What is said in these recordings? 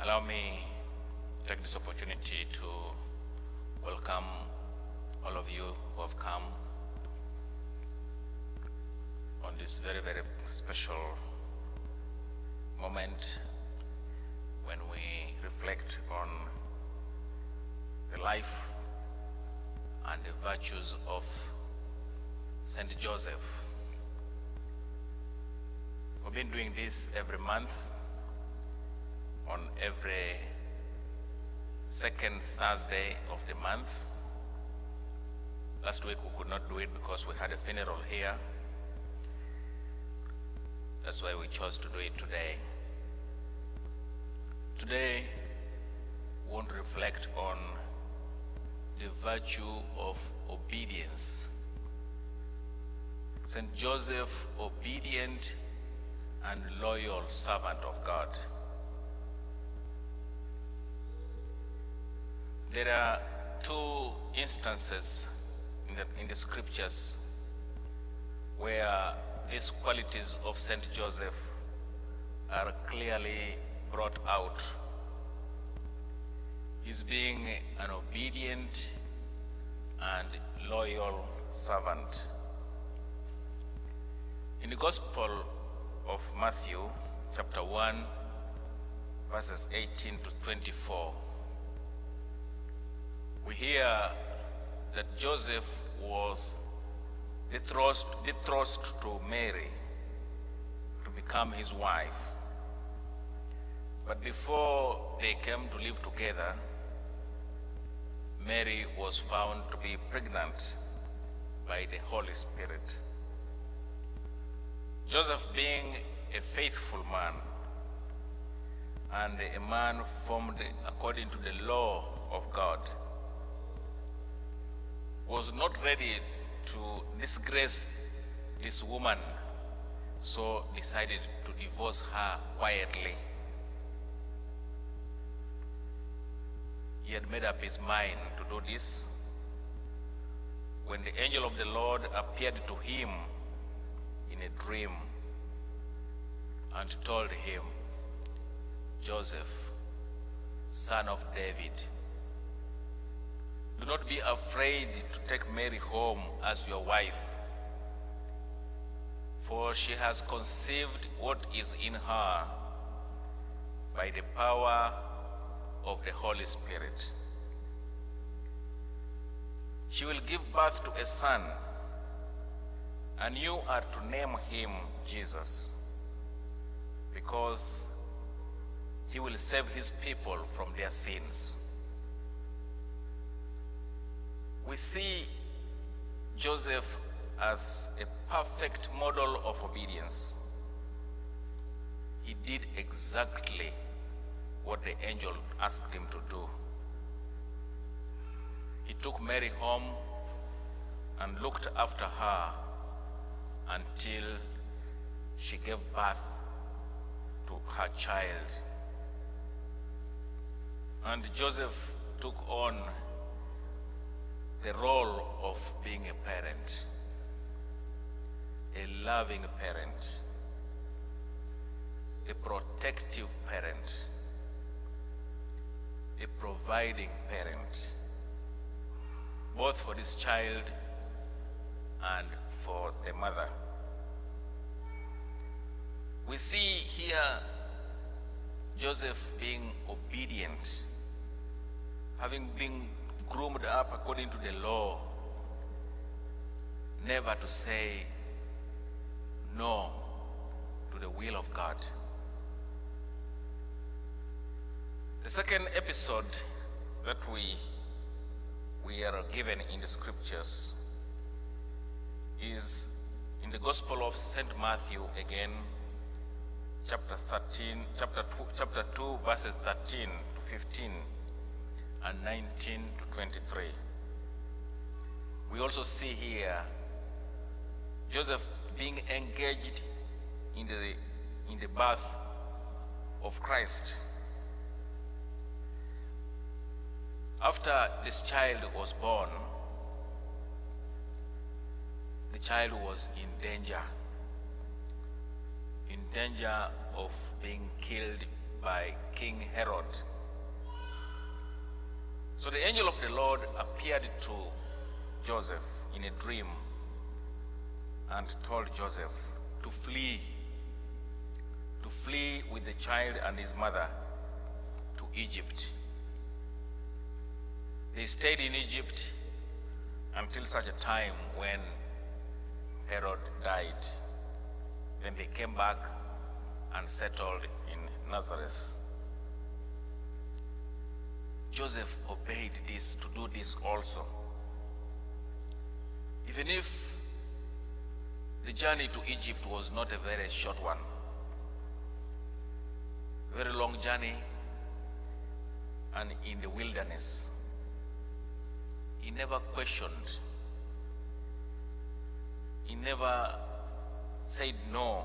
Allow me to take this opportunity to welcome all of you who have come on this very, very special moment when we reflect on the life and the virtues of Saint Joseph. We've been doing this every month on every second Thursday of the month. Last week we could not do it because we had a funeral here. That's why we chose to do it today. Today, we want to reflect on the virtue of obedience. Saint Joseph, obedient and loyal servant of God. There are two instances in the scriptures where these qualities of Saint Joseph are clearly brought out. He's being an obedient and loyal servant. In the Gospel of Matthew, chapter 1, verses 18 to 24, we hear that Joseph was betrothed to Mary to become his wife. But before they came to live together, Mary was found to be pregnant by the Holy Spirit. Joseph, being a faithful man and a man formed according to the law of God, was not ready to disgrace this woman, so decided to divorce her quietly. He had made up his mind to do this when the angel of the Lord appeared to him in a dream and told him, "Joseph, son of David, do not be afraid to take Mary home as your wife, for she has conceived what is in her by the power of the Holy Spirit. She will give birth to a son, and you are to name him Jesus, because he will save his people from their sins." We see Joseph as a perfect model of obedience. He did exactly what the angel asked him to do. He took Mary home and looked after her until she gave birth to her child. And Joseph took on the role of being a parent, a loving parent, a protective parent, a providing parent, both for this child and for the mother. We see here Joseph being obedient, having been groomed up according to the law, never to say no to the will of God. The second episode that we are given in the scriptures is in the Gospel of St. Matthew again, chapter 2, verses 13 to 15 and 19 to 23. We also see here Joseph being engaged in the birth of Christ. After this child was born, the child was in danger of being killed by King Herod. So the angel of the Lord appeared to Joseph in a dream and told Joseph to flee with the child and his mother to Egypt. They stayed in Egypt until such a time when Herod died. Then they came back and settled in Nazareth. Joseph obeyed this to do this also. Even if the journey to Egypt was not a very short one, a very long journey, and in the wilderness, he never questioned. He never said no,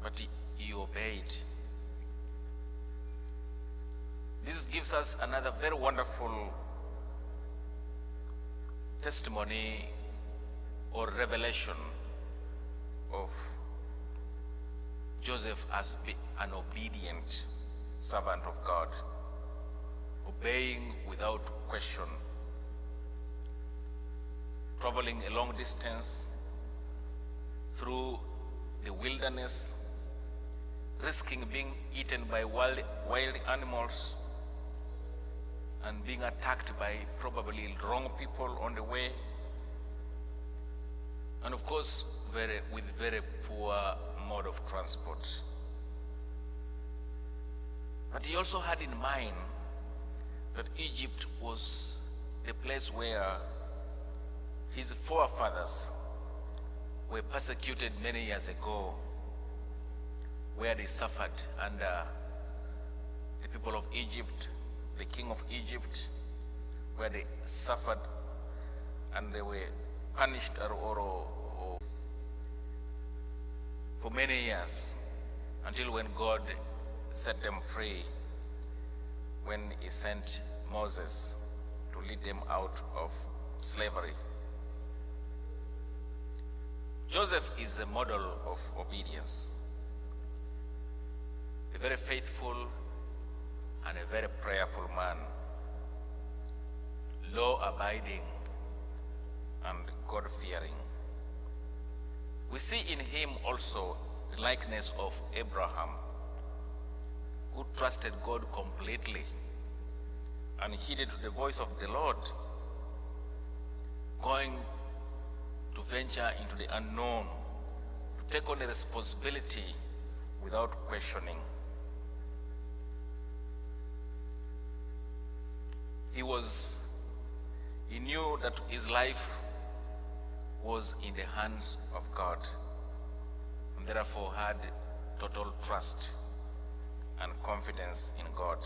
but he obeyed. This gives us another very wonderful testimony or revelation of Joseph as an obedient servant of God, obeying without question, traveling a long distance through the wilderness, risking being eaten by wild animals and being attacked by probably wrong people on the way, and of course with very poor mode of transport. But he also had in mind that Egypt was the place where his forefathers were persecuted many years ago, where they suffered under the people of Egypt, the king of Egypt, where they suffered and they were punished or for many years, until when God set them free, when he sent Moses to lead them out of slavery. Joseph is a model of obedience, a very faithful and a very prayerful man, law-abiding and God-fearing. We see in him also the likeness of Abraham, who trusted God completely and heeded to the voice of the Lord, going to venture into the unknown, to take on a responsibility without questioning. He knew that his life was in the hands of God, and therefore had total trust and confidence in God.